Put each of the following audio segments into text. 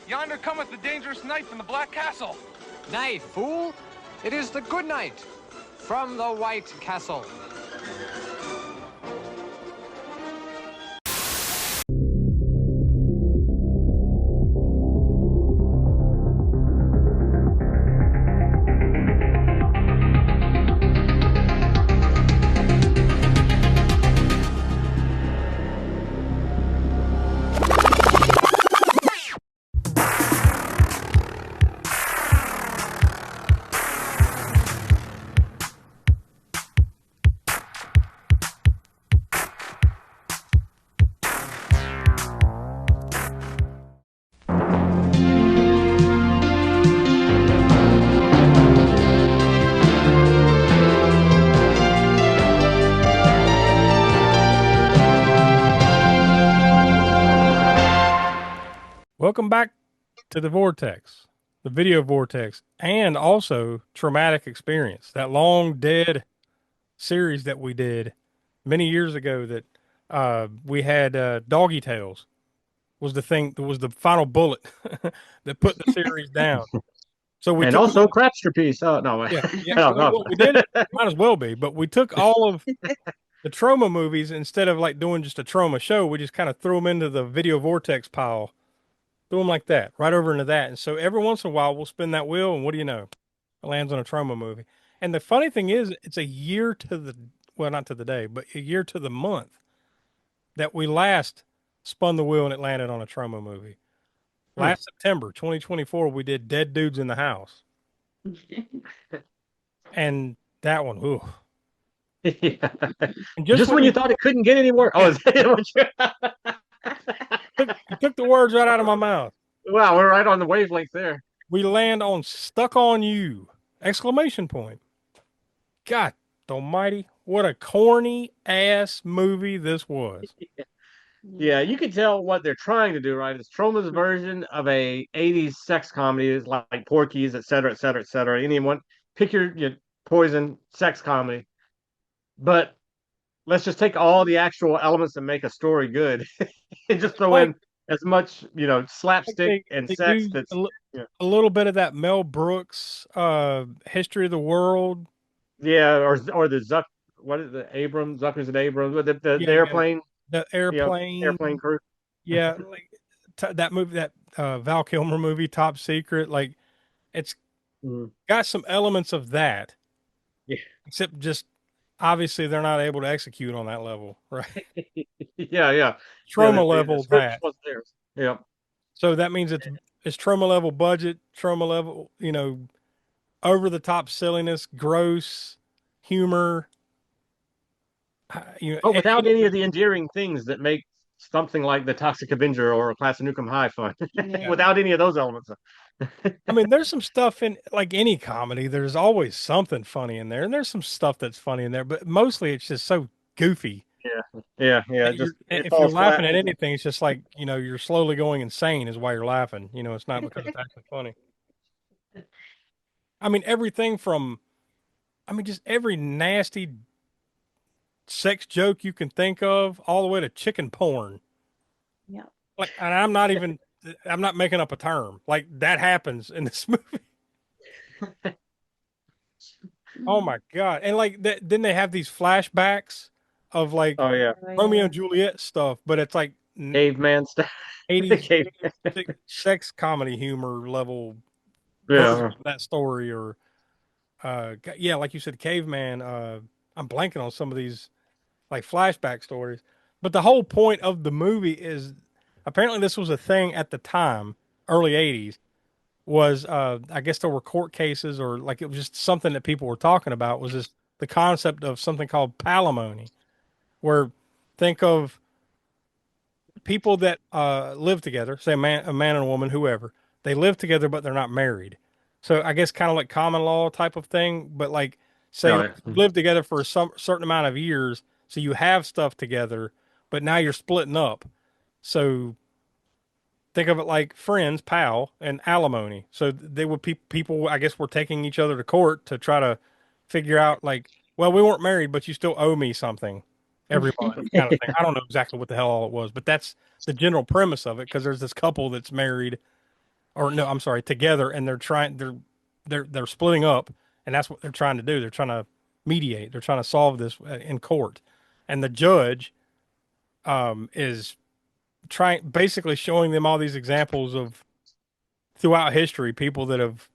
Yonder cometh the dangerous knight from the Black Castle. Nay, fool! It is the good knight from the White Castle. Welcome back to the Vortex, the video Vortex, and also Traumatic Experience, that long dead series that we did many years ago that we had Doggy Tales was the thing that was the final bullet that put the series down. So we and took, also Crapsterpiece. Oh no, no. We did it. Might as well be, but we took all of the Troma movies instead of like doing just a Troma show. We just kind of threw them into the video Vortex pile. Throw them like that, right over into that. And so every once in a while, we'll spin that wheel, and what do you know? It lands on a Troma movie. And the funny thing is, it's a year to the, well, not to the day, but a year to the month that we last spun the wheel and it landed on a Troma movie. Last September, 2024, we did Dead Dudes in the House. And that one, ooh. Yeah. Just when you thought it couldn't get any worse. Oh, is that what you took the words right out of my mouth. Wow, we're right on the wavelength there. We land on Stuck on You! Exclamation point. God almighty, what a corny ass movie this was. Yeah, you can tell what they're trying to do, right? It's Troma's version of a 80s sex comedy, like Porky's, et cetera, et cetera, et cetera. Anyone, pick your poison sex comedy. But let's just take all the actual elements that make a story good and just throw in as much, slapstick and sex. That's a little bit of that Mel Brooks History of the World. Yeah, or the Zuck. What is the Abrams? Zuckers and Abrams with the airplane. The airplane. Airplane crew. Yeah, like that movie, that Val Kilmer movie, Top Secret. Like it's got some elements of that. Yeah. Except just obviously they're not able to execute on that level, right? Yeah. Troma level that. Yeah. So that means it's Troma level budget, Troma level, over the top silliness, gross humor. But without any of the endearing things that make something like the Toxic Avenger or Class of Nukem High fun. Yeah. Without any of those elements. I mean, there's some stuff in like any comedy. There's always something funny in there, and there's some stuff that's funny in there, but mostly it's just so goofy. Yeah. If you're laughing at anything, it's just like you're slowly going insane is why you're laughing. It's not because it's actually funny. I mean, everything from, just every nasty sex joke you can think of, all the way to chicken porn. Yeah. Like, and I'm not making up a term. Like that happens in this movie. Oh my God. And like then they have these flashbacks of like Romeo and Juliet stuff, but it's like caveman stuff. 80s sex comedy humor level. That story or like you said, caveman. I'm blanking on some of these like flashback stories, but the whole point of the movie is apparently this was a thing at the time, early 80s, was I guess there were court cases or like it was just something that people were talking about, was this the concept of something called palimony, where think of people that live together, say a man and a woman, whoever, they live together but they're not married. So I guess kind of like common law type of thing, but like say you live together for some certain amount of years, so you have stuff together, but now you're splitting up. So think of it like friends, pal, and alimony. So they would people, I guess, were taking each other to court to try to figure out like, well, we weren't married, but you still owe me something every month kind of thing. I don't know exactly what the hell all it was, but that's the general premise of it. Cause there's this couple that's married or no, I'm sorry, together, and they're splitting up, and that's what they're trying to do. They're trying to mediate. They're trying to solve this in court, and the judge is trying basically showing them all these examples of throughout history people that have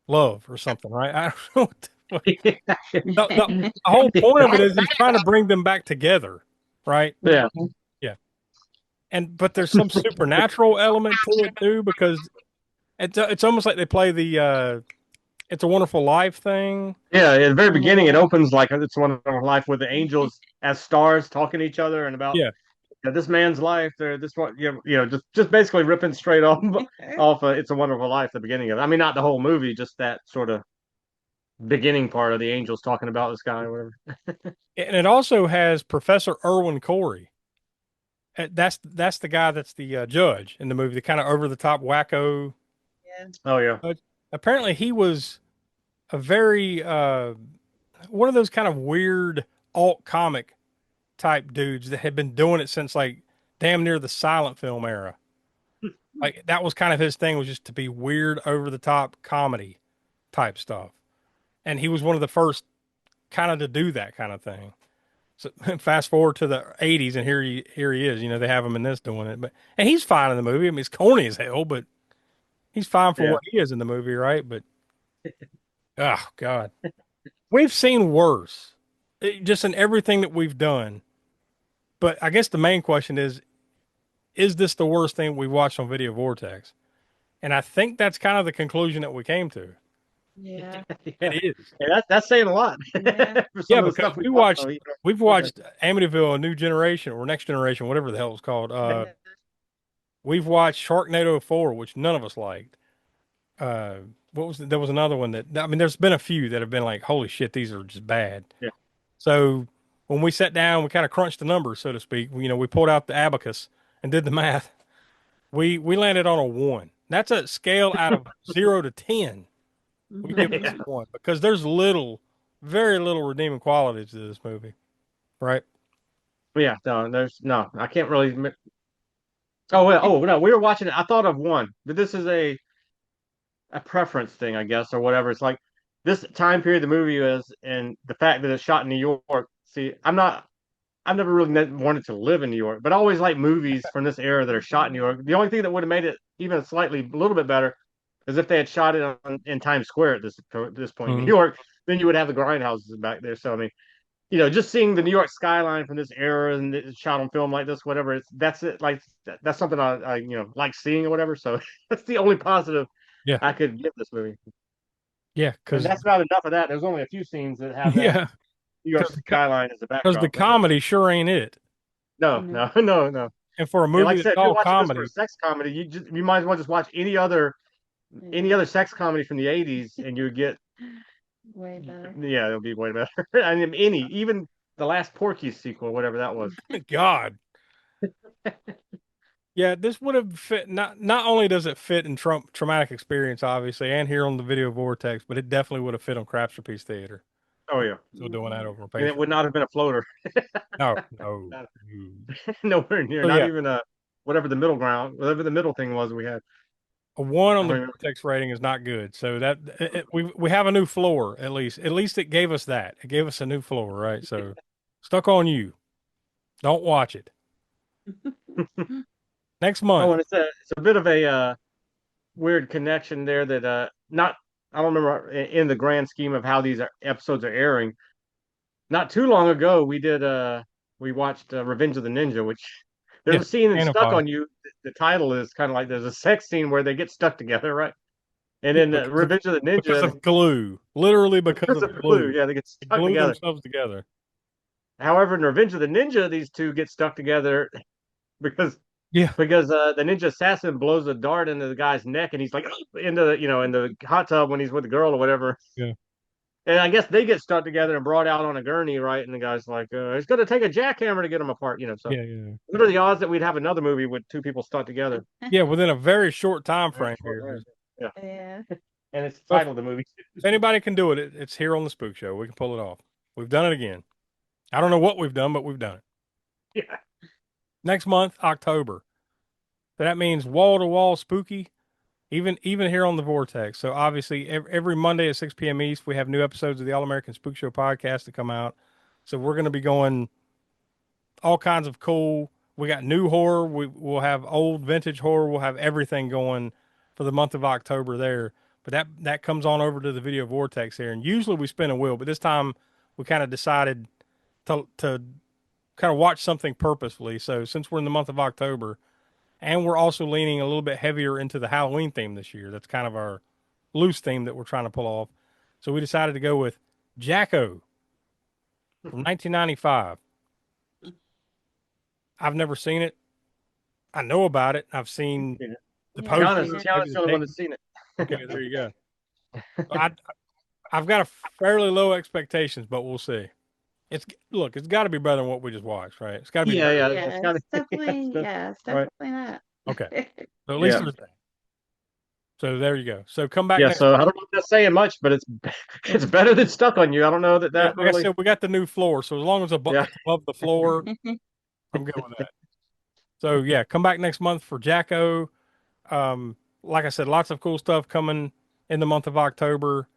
loved or something, right? I don't know. The whole point of it is he's trying to bring them back together, right? Yeah. Yeah. But there's some supernatural element to it too, because it's almost like they play the It's a Wonderful Life thing. Yeah, at the very beginning, it opens like It's a Wonderful Life with the angels as stars talking to each other and about this man's life. They're this one, just basically ripping straight off It's a Wonderful Life. The beginning of it. I mean, not the whole movie, just that sort of beginning part of the angels talking about this guy or whatever. And it also has Professor Irwin Corey. That's the guy that's the judge in the movie, the kind of over the top wacko. Yeah. Oh yeah. But apparently, he was a very one of those kind of weird alt comic type dudes that had been doing it since like damn near the silent film era. Like that was kind of his thing, was just to be weird, over the top comedy type stuff. And he was one of the first kind of to do that kind of thing. So fast forward to the 80s, and here he is. They have him in this doing it, and he's fine in the movie. I mean, it's corny as hell, but he's fine for what he is in the movie, right? But oh God, we've seen worse, just in everything that we've done. But I guess the main question is this the worst thing we watched on Video Vortex? And I think that's kind of the conclusion that we came to. Yeah. It is. Yeah, that's saying a lot. Yeah, because we've watched Amityville: A New Generation or Next Generation, whatever the hell it's called. We've watched Sharknado 4, which none of us liked. There was another one there's been a few that have been like, holy shit, these are just bad. Yeah. So when we sat down, we kind of crunched the numbers, so to speak. We pulled out the abacus and did the math. We landed on a 1. That's a scale out of 0 to 10. We give this 1 because there's very little redeeming qualities to this movie, right? Yeah, no, I can't really. Oh well, no, we were watching it. I thought of one, but this is a preference thing, I guess, or whatever. It's like this time period the movie is, and the fact that it's shot in New York. See, I've never really wanted to live in New York, but I always like movies from this era that are shot in New York. The only thing that would have made it even a little bit better is if they had shot it in Times Square at this point in New York. Then you would have the grindhouses back there. So I mean, just seeing the New York skyline from this era and it's shot on film like this, whatever. That's it. Like that's something I like seeing or whatever. So that's the only positive I could give this movie. Yeah, because that's not enough of that. There's only a few scenes that have that New York skyline as a backdrop. Because the comedy sure ain't it. No. And for a movie like I said, that's all comedy, for a sex comedy, you might as well just watch any other sex comedy from the 80s, and you would get way better. Yeah, it'll be way better. I mean, even the last Porky's sequel, whatever that was. God. Yeah, this would have fit. Not only does it fit in Traumatic Experience, obviously, and here on the Video Vortex, but it definitely would have fit on Crapsterpiece Theater. Oh yeah, still doing that over. And it would not have been a floater. No. Nowhere near. Not even whatever the middle thing was we had. A 1 on the Vortex rating is not good. So that we have a new floor at least. At least it gave us that. It gave us a new floor, right? So stuck on you. Don't watch it. Next month. Oh, and it's a bit of a weird connection there that I don't remember in the grand scheme of how these episodes are airing. Not too long ago, we watched Revenge of the Ninja, which there's a scene that's stuck on you. The title is kind of like there's a sex scene where they get stuck together, right? And then Revenge of the Ninja, because of glue, literally because of glue. Yeah, they get stuck glue together. themselves together. However, in Revenge of the Ninja, these two get stuck together because the ninja assassin blows a dart into the guy's neck, and he's like in the hot tub when he's with the girl or whatever. Yeah. And I guess they get stuck together and brought out on a gurney, right? And the guy's like, it's going to take a jackhammer to get them apart, So what are the odds that we'd have another movie with two people stuck together? Yeah, within a very short time frame here. Yeah. And it's the title of the movie. If anybody can do it, it's here on the Spook Show. We can pull it off. We've done it again. I don't know what we've done, but we've done it. Yeah. Next month, October. So that means wall-to-wall spooky. even here on the Vortex. So obviously every Monday at 6 p.m. East, we have new episodes of the All American Spook Show podcast to come out. So we're going to be going all kinds of cool. We got new horror. We'll have old vintage horror. We'll have everything going for the month of October there. But that comes on over to the Video Vortex here. And usually we spin a wheel, but this time we kind of decided to kind of watch something purposefully. So since we're in the month of October, and we're also leaning a little bit heavier into the Halloween theme this year. That's kind of our loose theme that we're trying to pull off. So we decided to go with Jacko from 1995. I've never seen it. I know about it. I've seen the poster. Tiana's the only one that's seen it. Okay, there you go. I've got a fairly low expectations, but we'll see. It's got to be better than what we just watched, right? It's got to be. Yeah. It's definitely, it's definitely that. Okay. So at least there's that. So there you go. So come back. Yeah. So I don't know if that's saying much, but it's better than Stuck on You. I don't know that like really. I said, we got the new floor. So as long as it's above the floor, I'm good with that. So yeah, come back next month for Jacko. Like I said, lots of cool stuff coming in the month of October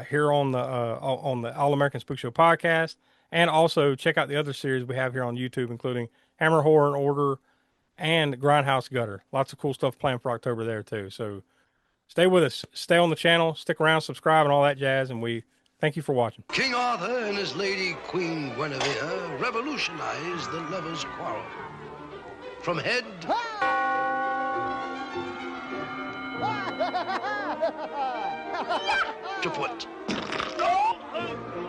here on the All American Spook Show podcast, and also check out the other series we have here on YouTube, including Hammer Horror and Order and Grindhouse Gutter. Lots of cool stuff planned for October there too. So stay with us, stay on the channel, stick around, subscribe, and all that jazz. And we thank you for watching. King Arthur and his lady Queen Guinevere revolutionized the lovers' quarrel. From head to foot.